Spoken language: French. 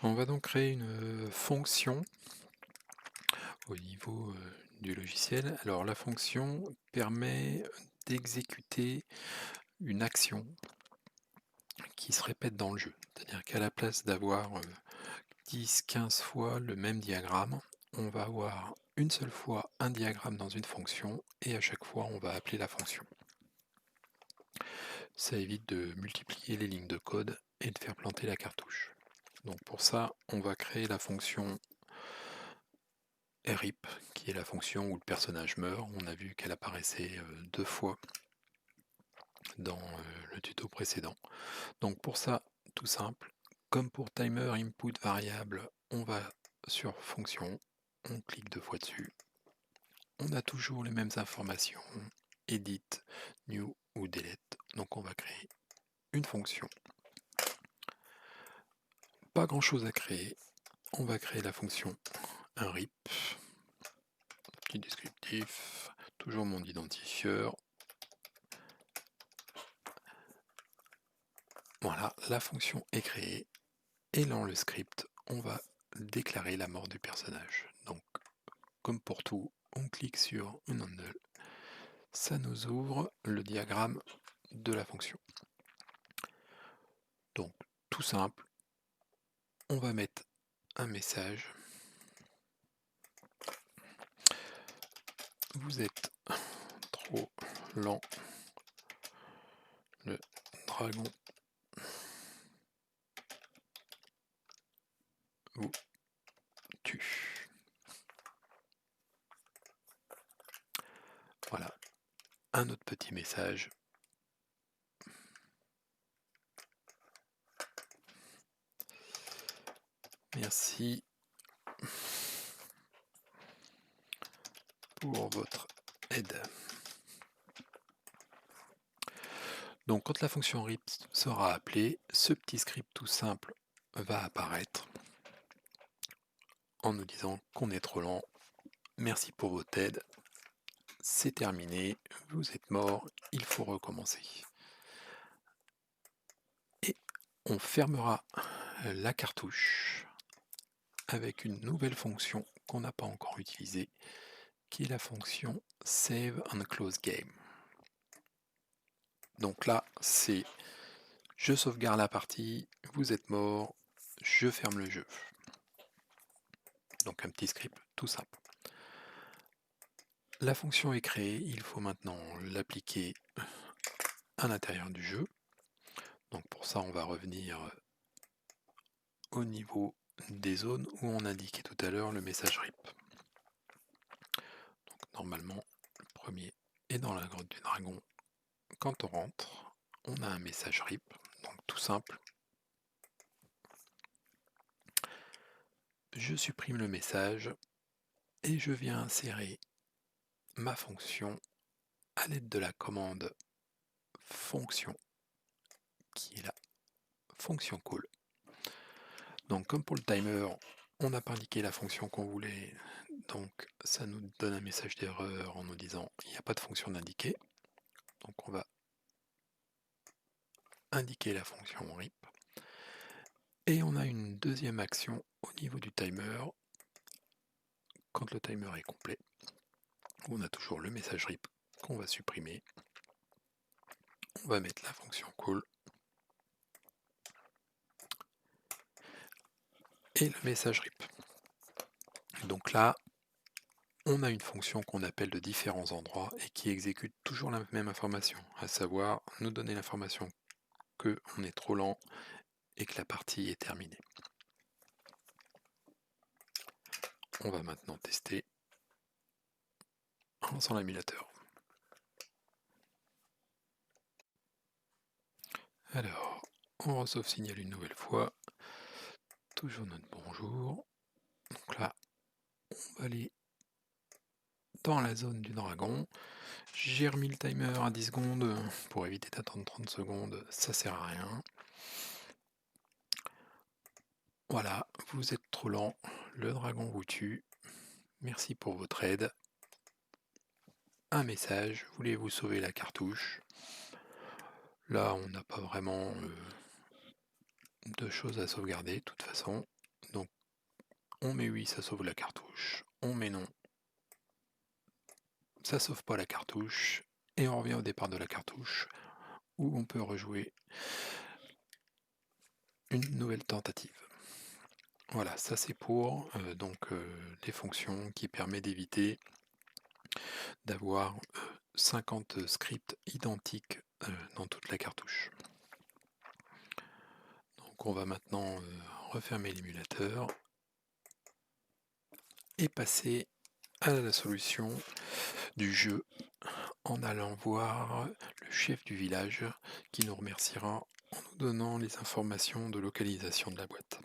On va donc créer une fonction au niveau du logiciel. Alors la fonction permet d'exécuter une action qui se répète dans le jeu. C'est-à-dire qu'à la place d'avoir 10-15 fois le même diagramme, on va avoir une seule fois un diagramme dans une fonction et à chaque fois on va appeler la fonction. Ça évite de multiplier les lignes de code et de faire planter la cartouche. Donc pour ça, on va créer la fonction RIP, qui est la fonction où le personnage meurt. On a vu qu'elle apparaissait deux fois dans le tuto précédent. Donc pour ça, tout simple, comme pour timer input variable, on va sur fonction, on clique deux fois dessus. On a toujours les mêmes informations, edit, new ou delete. Donc on va créer une fonction. Pas grand chose à créer. On va créer la fonction un RIP, petit descriptif, toujours mon identifieur. Voilà, la fonction est créée et dans le script, on va déclarer la mort du personnage. Donc, comme pour tout, on clique sur un handle. Ça nous ouvre le diagramme de la fonction. Donc, tout simple, on va mettre un message. Vous êtes trop lent. Le dragon vous tue. Voilà, un autre petit message. Merci pour votre aide. Donc quand la fonction RIP sera appelée, ce petit script tout simple va apparaître en nous disant qu'on est trop lent. Merci pour votre aide. C'est terminé, vous êtes mort, il faut recommencer. Et on fermera la cartouche avec une nouvelle fonction qu'on n'a pas encore utilisée, qui est la fonction Save and Close Game. Donc là, c'est je sauvegarde la partie, vous êtes mort, je ferme le jeu. Donc un petit script tout simple. La fonction est créée, il faut maintenant l'appliquer à l'intérieur du jeu. Donc pour ça, on va revenir au niveau des zones où on indiquait tout à l'heure le message RIP. Donc normalement, le premier est dans la grotte du dragon. Quand on rentre, on a un message RIP, donc tout simple. Je supprime le message et je viens insérer ma fonction à l'aide de la commande fonction qui est la fonction call. Donc comme pour le timer, on n'a pas indiqué la fonction qu'on voulait, donc ça nous donne un message d'erreur en nous disant il n'y a pas de fonction d'indiquer. Donc on va indiquer la fonction RIP. Et on a une deuxième action au niveau du timer. Quand le timer est complet, on a toujours le message RIP qu'on va supprimer. On va mettre la fonction call et le message RIP. Donc là, on a une fonction qu'on appelle de différents endroits et qui exécute toujours la même information, à savoir nous donner l'information qu'on est trop lent et que la partie est terminée. On va maintenant tester en lançant l'émulateur. Alors, on re-sauve signal une nouvelle fois. Toujours notre bonjour. Donc là, on va aller dans la zone du dragon. J'ai remis le timer à 10 secondes pour éviter d'attendre 30 secondes, ça sert à rien. Voilà, vous êtes trop lent, le dragon vous tue. Merci pour votre aide. Un message, voulez-vous sauver la cartouche? Là, on n'a pas vraiment de choses à sauvegarder, de toute façon. Donc on met oui, ça sauve la cartouche, on met non, ça sauve pas la cartouche, et on revient au départ de la cartouche, où on peut rejouer une nouvelle tentative. Voilà, ça c'est pour les fonctions qui permettent d'éviter d'avoir 50 scripts identiques dans toute la cartouche. Donc on va maintenant refermer l'émulateur et passer à la solution du jeu en allant voir le chef du village qui nous remerciera en nous donnant les informations de localisation de la boîte.